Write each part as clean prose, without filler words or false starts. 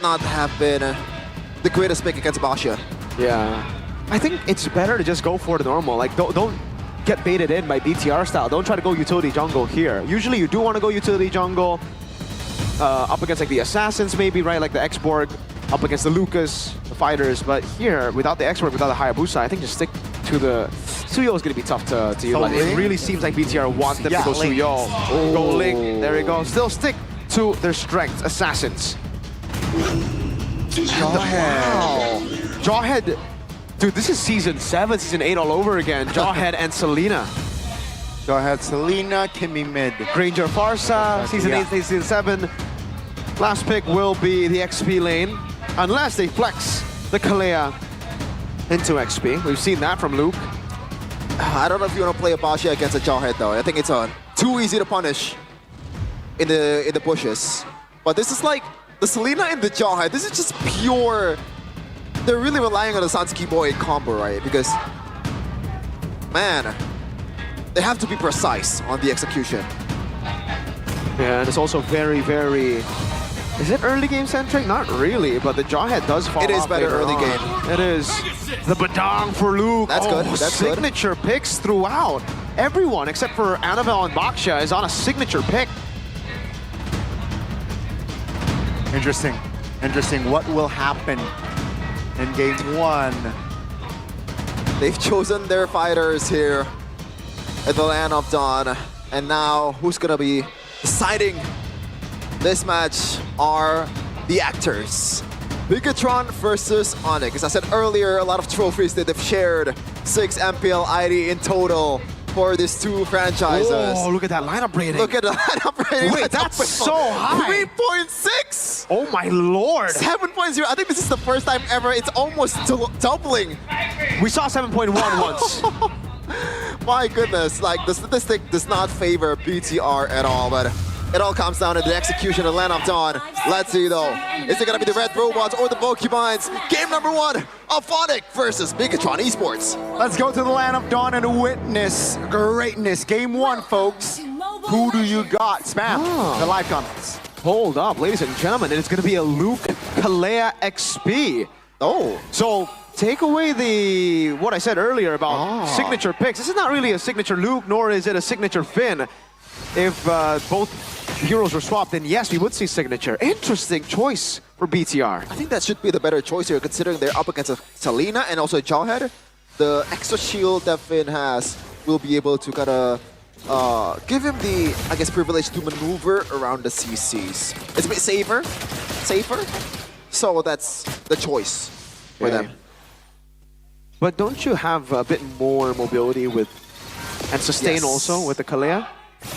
not have been the greatest pick against Basha. Yeah. I think it's better to just go for the normal. Like, don't get baited in by BTR style. Don't try to go utility jungle here. Usually you do want to go utility jungle up against like the assassins maybe, right? Like the X-Borg up against the Lucas, the fighters. But here, without the X-Borg, without the Hayabusa, I think just stick to the... Suyo is going to be tough to utilize. It really seems like BTR wants them to go Link. Suyo. Go Link. There we go. Still stick to their strengths, assassins. Wow. Jawhead. Dude, this is season 7, season 8 all over again. Jawhead and Selena. Jawhead, Selena, Kimmy mid. Granger Farsa, season 8, season 7. Last pick will be the XP lane, unless they flex the Kalea into XP. We've seen that from Luke. I don't know if you want to play a Basha against a Jawhead though. I think it's too easy to punish in the bushes. But this is like the Selena and the Jawhead. This is just pure. They're really relying on the Sansuki Boy combo, right? Because, man, they have to be precise on the execution. Yeah, and it's also very, very... Is it early game centric? Not really, but the Jawhead does fall off. It is better later early on. game. It is. The Badang for Luke. That's good. That's signature picks throughout. Everyone except for Annabelle and Baksha is on a signature pick. Interesting. Interesting. What will happen in game 1? They've chosen their fighters here at the Land of Dawn. And now, who's gonna be deciding this match are the actors. Bigetron versus ONIC. As I said earlier, a lot of trophies that they've shared. 6 MPL ID in total for these two franchises. Oh, look at that lineup rating. Look at the lineup rating. Wait, that's so high. 3.6! Oh my lord. 7.0. I think this is the first time ever. It's almost doubling. We saw 7.1 once. My goodness, like the statistic does not favor BTR at all, but it all comes down to the execution of Land of Dawn. Let's see though. Is it gonna be the Red Robots or the Pokemons? Game number 1 of ONIC versus Bigetron Esports. Let's go to the Land of Dawn and witness greatness. Game 1, folks. Who do you got? Spam the live comments. Hold up, ladies and gentlemen, it's gonna be a Luke Kalea XP. Oh. So take away what I said earlier about signature picks. This is not really a signature Luke, nor is it a signature Finn. If both heroes were swapped, then yes, we would see signature. Interesting choice for BTR. I think that should be the better choice here, considering they're up against a Selena and also a Jawhead. The extra shield that Finn has will be able to kind of give him the, I guess, privilege to maneuver around the CCs. It's a bit safer. So that's the choice for them. But don't you have a bit more mobility with, and sustain also with the Kalea?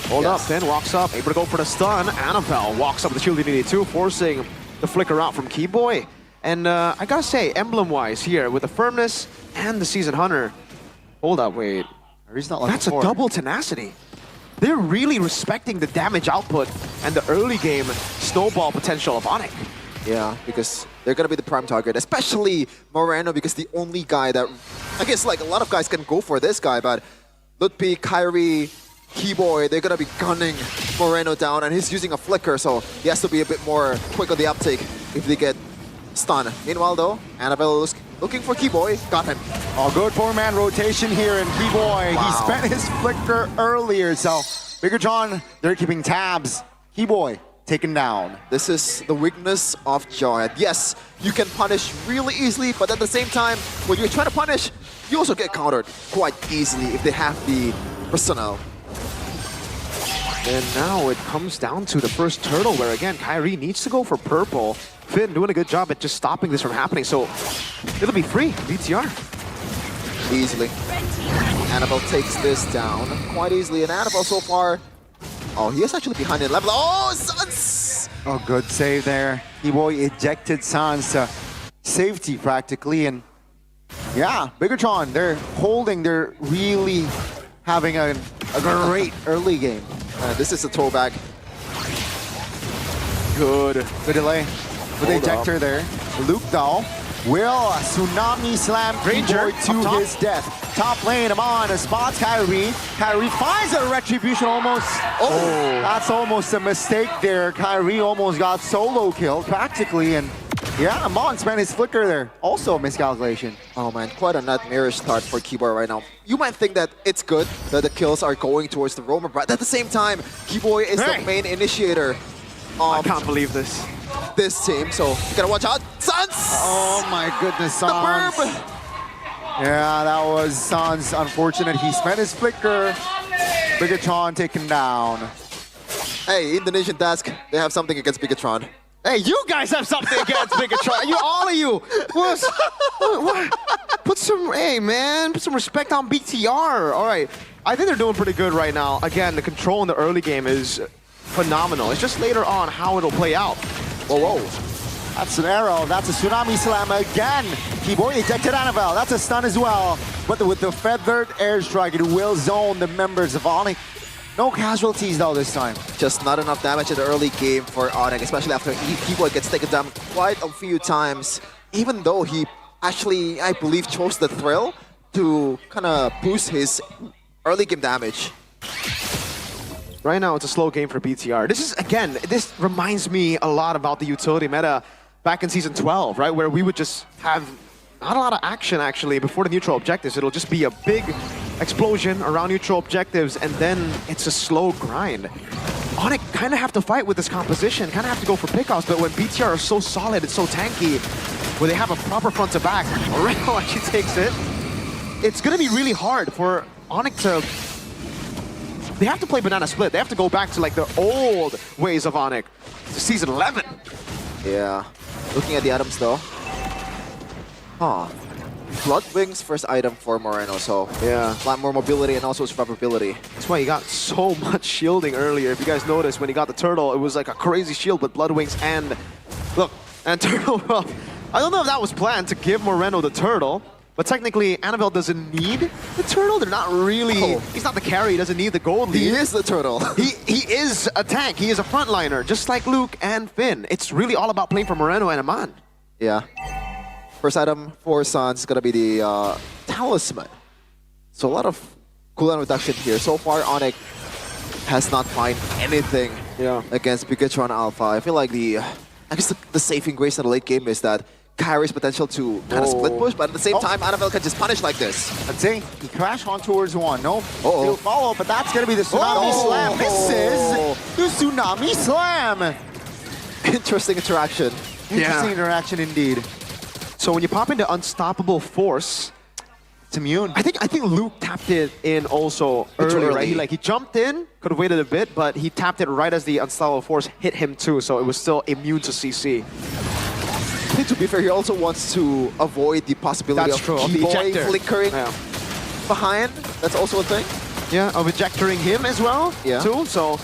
Hold up, Finn walks up, able to go for the stun. Annabelle walks up with the shield immunity too, forcing the flicker out from Keyboy. And I gotta say, emblem-wise here, with the firmness and the Seasoned Hunter. Hold up, wait. That's a double tenacity. They're really respecting the damage output and the early game snowball potential of ONIC. Yeah, because they're gonna be the prime target, especially Moreno, because the only guy that, I guess like a lot of guys can go for this guy, but Lutpi, Kyrie, Keyboy, they're gonna be gunning Moreno down, and he's using a flicker, so he has to be a bit more quick on the uptake if they get stunned. Meanwhile though, Annabelle is looking for Keyboy, got him. Oh, good 4-man rotation here, and Keyboy, he spent his flicker earlier, so Bigetron, they're keeping tabs. Keyboy taken down. This is the weakness of Jawhead. Yes, you can punish really easily, but at the same time, when you're trying to punish, you also get countered quite easily if they have the personnel. And now it comes down to the first turtle, where again, Kyrie needs to go for purple. Finn doing a good job at just stopping this from happening, so it'll be free, BTR. Easily. Annabelle takes this down quite easily, and Annabelle so far, oh, he is actually behind in level. Oh, Sans! Oh, good save there. Keyboy ejected Sans to safety practically, and yeah, Bigetron, they're holding, they're really having a great early game. This is a throwback. Good delay with the ejector there. Luke Dahl will tsunami slam Granger to his death. Top lane, Amon spots Kyrie. Kyrie finds a retribution almost. Oh, that's almost a mistake there. Kyrie almost got solo killed practically, and Yeah, Amon spent his flicker there. Also a miscalculation. Oh man, quite a nightmarish start for Keyboy right now. You might think that it's good that the kills are going towards the roamer, but at the same time, Keyboy is the main initiator I of can't believe this. this team, so you gotta watch out. Suns! Oh my goodness, The Sans. burb! Yeah, that was Sans. Unfortunate. He spent his flicker. Bigetron taken down. Hey, Indonesian Task, they have something against Bigetron. Hey, you guys have something against Bigetron. All of you. What? Put some, hey man, put some respect on BTR. All right, I think they're doing pretty good right now. Again, the control in the early game is phenomenal. It's just later on how it'll play out. Whoa. That's an arrow. That's a tsunami slam again. Keyboy ejected Annabelle. That's a stun as well. But with the feathered airstrike, it will zone the members of ONIC. No casualties though this time. Just not enough damage in the early game for ONIC, especially after Keyboy gets taken down quite a few times, even though he actually, I believe, chose the thrill to kind of boost his early game damage. Right now, it's a slow game for BTR. This reminds me a lot about the utility meta back in Season 12, right? Where we would just have not a lot of action, actually, before the neutral objectives. It'll just be a big explosion around neutral objectives, and then it's a slow grind. ONIC kind of have to fight with this composition, kind of have to go for pickoffs, but when BTR are so solid and so tanky, where they have a proper front to back, Moreno actually takes it. It's going to be really hard for ONIC to... They have to play banana split. They have to go back to like the old ways of ONIC, to Season 11. Yeah. Looking at the items though. Bloodwing's first item for Moreno, so Yeah. a lot more mobility and also survivability. That's why he got so much shielding earlier. If you guys noticed, when he got the turtle, it was like a crazy shield with Bloodwings and... Look, and turtle, well, I don't know if that was planned to give Moreno the turtle, but technically, Annabelle doesn't need the turtle. They're not really... Oh. He's not the carry. He doesn't need the gold lead. He is the turtle. He is a tank. He is a frontliner, just like Luke and Finn. It's really all about playing for Moreno and Aman. Yeah. First item for Sans is gonna be the Talisman. So a lot of cooldown reduction here. So far, ONIC has not found anything against Bigetron Alpha. I feel like I guess the saving grace in the late game is that Kyrie's potential to kind of split push, but at the same time, Annabelle can just punish like this. Let's see. He crashed on towards one. No. Uh-oh. He'll follow, but that's going to be the Tsunami Slam. Misses the Tsunami Slam. Interesting interaction. Interesting interaction indeed. So when you pop into Unstoppable Force, It's immune. I think Luke tapped it in also early, right? He jumped in, could have waited a bit, but he tapped it right as the Unstoppable Force hit him too, so it was still immune to CC. I think, to be fair, he also wants to avoid the possibility That's of true, of the Keyboy ejector. flickering behind. That's also a thing. Yeah, of ejectoring him as well, Yeah. too. So,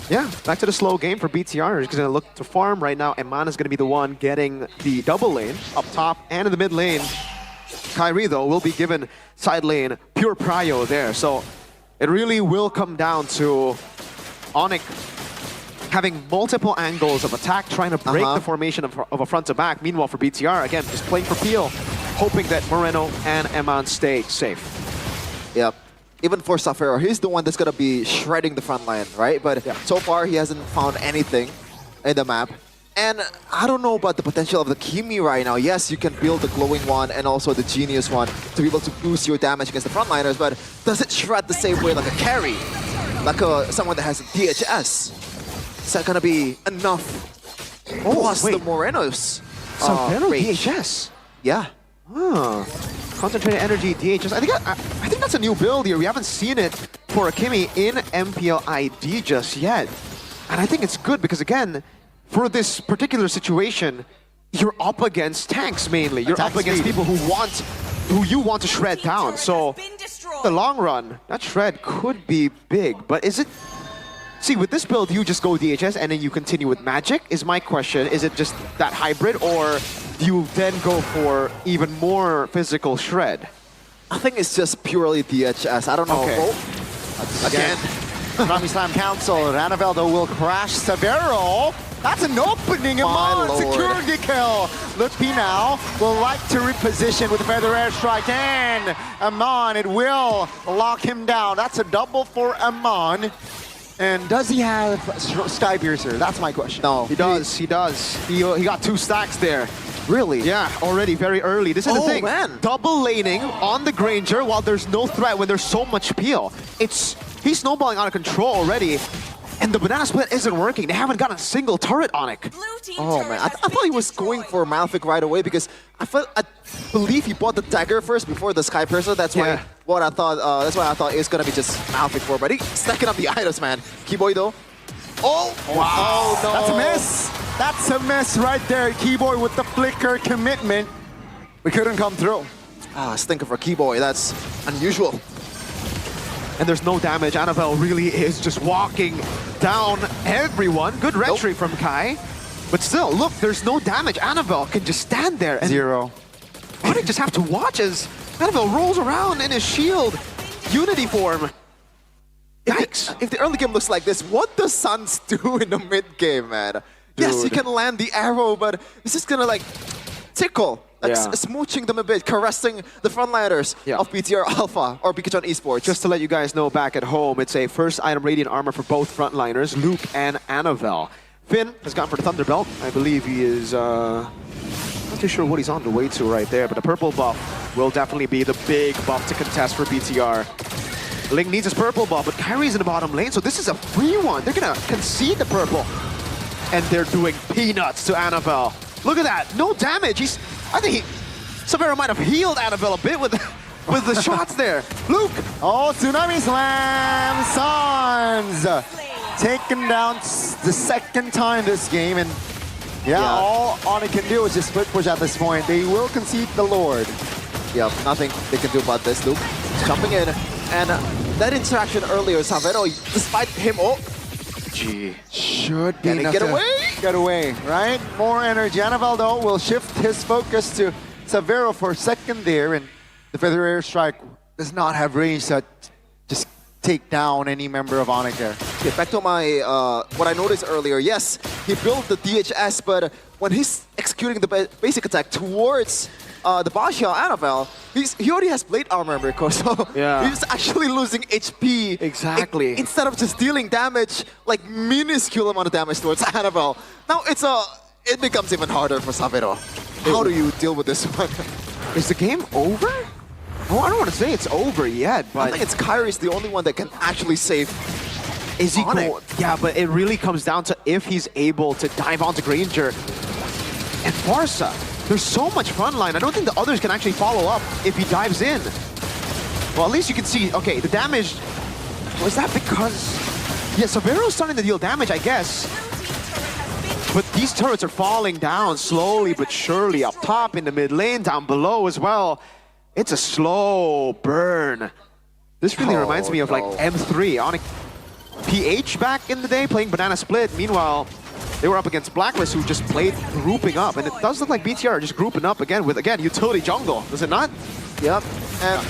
yeah, back to the slow game for BTR. He's going to look to farm right now. Eman is going to be the one getting the double lane up top and in the mid lane. Kyrie, though, will be given side lane pure prio there. So it really will come down to ONIC having multiple angles of attack, trying to break the formation of a front to back. Meanwhile, for BTR, again, just playing for Peel, hoping that Moreno and Eman stay safe. Yeah. Even for Safero, he's the one that's going to be shredding the front line, right? But so far, he hasn't found anything in the map. And I don't know about the potential of the Kimi right now. Yes, you can build the glowing one and also the genius one to be able to boost your damage against the frontliners, but does it shred the same way like a carry? Like someone that has a DHS? Is that going to be enough? Plus the Morenos. Safero range. DHS? Yeah. Huh. Concentrated energy DHS. I think that's a new build here. We haven't seen it for a Kimi in MPL ID just yet. And I think it's good because, again, for this particular situation, you're up against tanks mainly. You're up against people who you want to shred down. So, in the long run, that shred could be big. But is it... See, with this build, you just go DHS and then you continue with magic, is my question. Is it just that hybrid, or do you then go for even more physical shred? I think it's just purely DHS. I don't know. Okay. Again. Tsunami Slam Council. Ranaveldo will crash Severo. That's an opening. Amon securing the kill. Let's be now. Will like to reposition with a feather airstrike. And Amon, it will lock him down. That's a double for Amon. And does he have Sky Piercer? That's my question. No, he does. He does. He got 2 stacks there. Really? Yeah, already very early. This is the Oh, thing. man. Double laning on the Granger while there's no threat when there's so much peel. He's snowballing out of control already. And the banana split isn't working. They haven't gotten a single turret on it. Oh man, I thought he was going for Malefic right away because I believe he bought the dagger first before the Sky Piercer. That's why That's why I thought it's gonna be just Malefic 4. But he's stacking up the items, man. Keyboy though. Oh wow! Oh no! That's a miss. That's a miss right there. Keyboy with the flicker commitment. We couldn't come through. Ah, stinker for Keyboy. That's unusual. And there's no damage. Annabelle really is just walking down everyone. Good retry from Kai. But still, look, there's no damage. Annabelle can just stand there. And Zero. ONIC just have to watch as Annabelle rolls around in his shield. Unity form. Yikes. If the early game looks like this, what does Suns do in the mid game, man? Yes, you can land the arrow, but it's just gonna like tickle. Like smooching them a bit, caressing the frontliners of BTR Alpha or Bigetron Esports. Just to let you guys know back at home, it's a first item Radiant Armor for both frontliners, Luke and Annabelle. Finn has gone for the Thunderbelt. I believe he is, not too sure what he's on the way to right there, but the purple buff will definitely be the big buff to contest for BTR. Ling needs his purple buff, but Kyrie's in the bottom lane, so this is a free one. They're gonna concede the purple. And they're doing peanuts to Annabelle. Look at that, no damage. I think Severo might have healed Annabelle a bit with the shots there. Luke! Oh, Tsunami Slam! Suns! Taken down the second time this game, and all ONIC can do is just split push at this point. They will concede the Lord. Yeah, nothing they can do about this. Luke jumping in, and that interaction earlier, Severo, despite him, should be enough get to away. Get away, right? More energy. Annabelle, though, will shift his focus to Severo for a second there, and the Feather Air Strike does not have range to just take down any member of ONIC there. Yeah, back to my what I noticed earlier. Yes, he built the DHS, but when he's executing the basic attack towards the Basha Annabelle, he already has Blade Armor, Mirko, so he's actually losing HP. Exactly. Instead of just dealing damage, like minuscule amount of damage towards Annabelle. Now it becomes even harder for Severo. How do you deal with this one? Is the game over? Oh, I don't want to say it's over yet, but I think it's Kyrie's the only one that can actually save. Is he ONIC. Yeah, but it really comes down to if he's able to dive onto Granger and Farsa. There's so much frontline. I don't think the others can actually follow up if he dives in. Well, at least you can see, okay, the damage, was that because... Yeah, Severo's starting to deal damage, I guess. But these turrets are falling down slowly but surely, up top, in the mid lane, down below as well. It's a slow burn. This really reminds me of like M3, ONIC PH back in the day, playing Banana Split. Meanwhile, they were up against Blacklist, who just played grouping up. And it does look like BTR are just grouping up again with, utility jungle, does it not? Yep. And,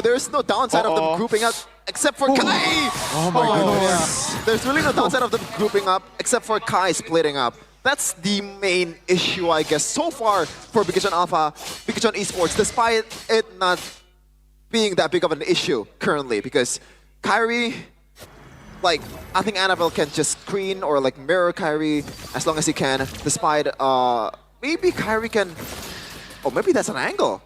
there's no downside of them grouping up except for Kai. Oh my goodness. Yeah. There's really no downside of them grouping up except for Kai splitting up. That's the main issue, I guess, so far for Bigetron Alpha, Bigetron Esports, despite it not being that big of an issue currently, because Kyrie, like, I think Annabelle can just screen or like mirror Kyrie as long as he can, despite maybe Kyrie can, maybe that's an angle.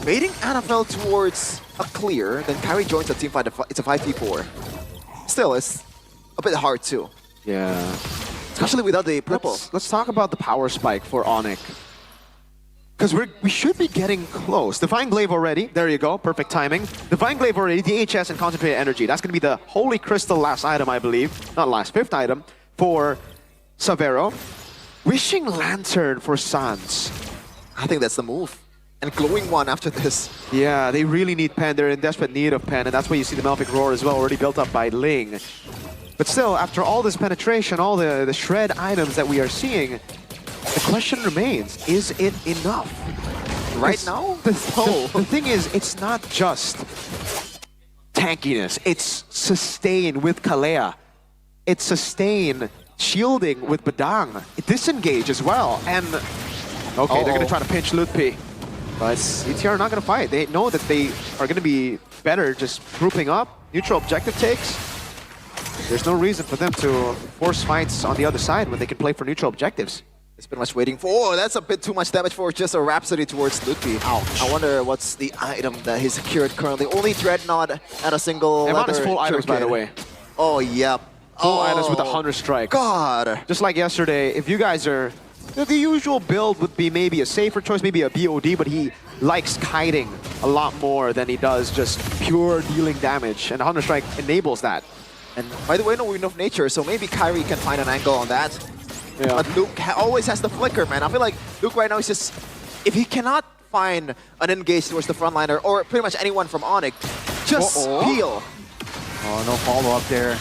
Baiting Annabelle towards a clear, then Kyrie joins the team fight, it's a 5v4. Still, it's a bit hard too. Yeah. Especially without the purple. Let's talk about the power spike for ONIC. Because we should be getting close. Divine Glaive already. There you go. Perfect timing. Divine Glaive already. DHS and Concentrated Energy. That's going to be the Holy Crystal last item, I believe. Not last, fifth item for Severo. Wishing Lantern for Sans. I think that's the move. And Glowing One after this. Yeah, they really need Pen. They're in desperate need of Pen. And that's why you see the Malefic Roar as well, already built up by Ling. But still, after all this penetration, all the shred items that we are seeing, the question remains, is it enough? Right now? The thing is, it's not just tankiness. It's sustain with Kalea. It's sustain shielding with Badang. Disengage as well. And, okay, they're going to try to pinch Lutpi. But BTR are not going to fight. They know that they are going to be better just grouping up. Neutral objective takes. There's no reason for them to force fights on the other side when they can play for neutral objectives. It's pretty much waiting for. Oh, that's a bit too much damage for just a Rhapsody towards Lupi. Ouch. I wonder what's the item that he's secured currently. Only Dreadnought at a single. Eman is leather full items, by the jerkin. way. Oh, yep. Full items with a 100 strike. God. Just like yesterday, if you guys are... The usual build would be maybe a safer choice, maybe a BOD, but he likes kiting a lot more than he does just pure dealing damage. And 100 strike enables that. And by the way, no Wind of Nature, so maybe Kyrie can find an angle on that. Yeah. But Luke always has the flicker, man. I feel like Luke right now is just... If he cannot find an engage towards the frontliner, or pretty much anyone from ONIC, just peel. Oh, no follow-up there.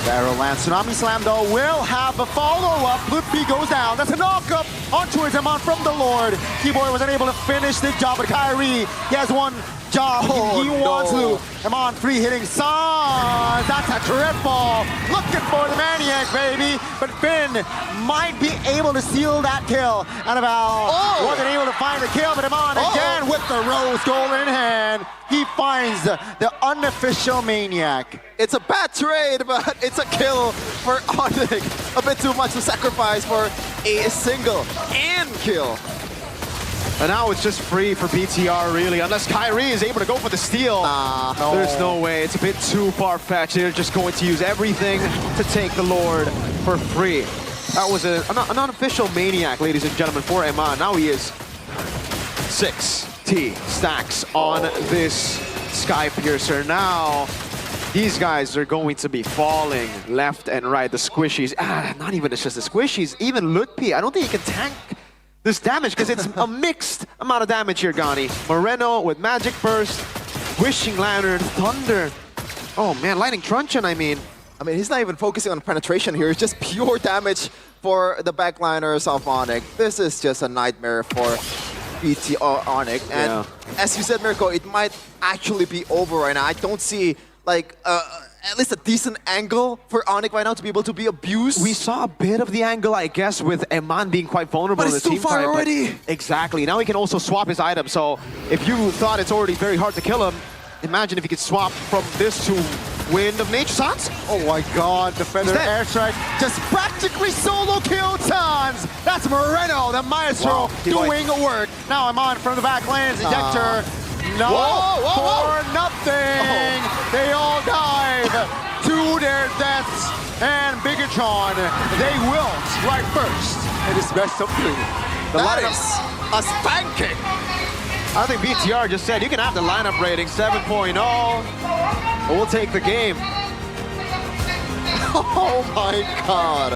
The arrow lands. Tsunami Slam, though, will have a follow-up. Lupi goes down. That's a knock-up onto his Eman from the Lord. Keyboy was unable to finish this job, but Kyrie, he has one job. He wants to. Eman free hitting Sans. That's a triple. Looking for the Maniac, baby. But Finn might be able to seal that kill. Anaval wasn't able to find the kill, but Eman again with the Rose Gold in hand. He finds the unofficial Maniac. It's a bad trade, but it's a kill for ONIC. A bit too much to sacrifice for a single and kill. And now it's just free for BTR, really, unless Kyrie is able to go for the steal. There's no way. It's a bit too far-fetched. They're just going to use everything to take the Lord for free. That was an unofficial Maniac, ladies and gentlemen, for Eman. Now he is 6T stacks on this Sky Piercer. Now, these guys are going to be falling left and right. The squishies, not even it's just the squishies, even Lutpi. I don't think he can tank this damage because it's a mixed amount of damage here, Gani. Moreno with Magic Burst, Wishing Lantern, Thunder. Oh man, Lightning Truncheon, I mean, he's not even focusing on penetration here. It's just pure damage for the backliners of ONIC. This is just a nightmare for ONIC. And as you said, Mirko, it might actually be over right now. I don't see like at least a decent angle for ONIC right now to be able to be abused. We saw a bit of the angle, I guess, with Eman being quite vulnerable but in it's the too team far fight. already. Exactly. Now he can also swap his item. So if you thought it's already very hard to kill him, imagine if he could swap from this to Wind of Nature. Sans? Oh my god, Defender Airstrike just practically solo killed Sans. That's Moreno, the Maestro, doing work. Now I'm on from the back lanes, Ejector. For nothing. They all dive to their deaths. And Bigetron, they wilt right first. It is best of 3. That is a spanking. I think BTR just said, you can have the lineup rating 7.0, but we'll take the game. Oh my god.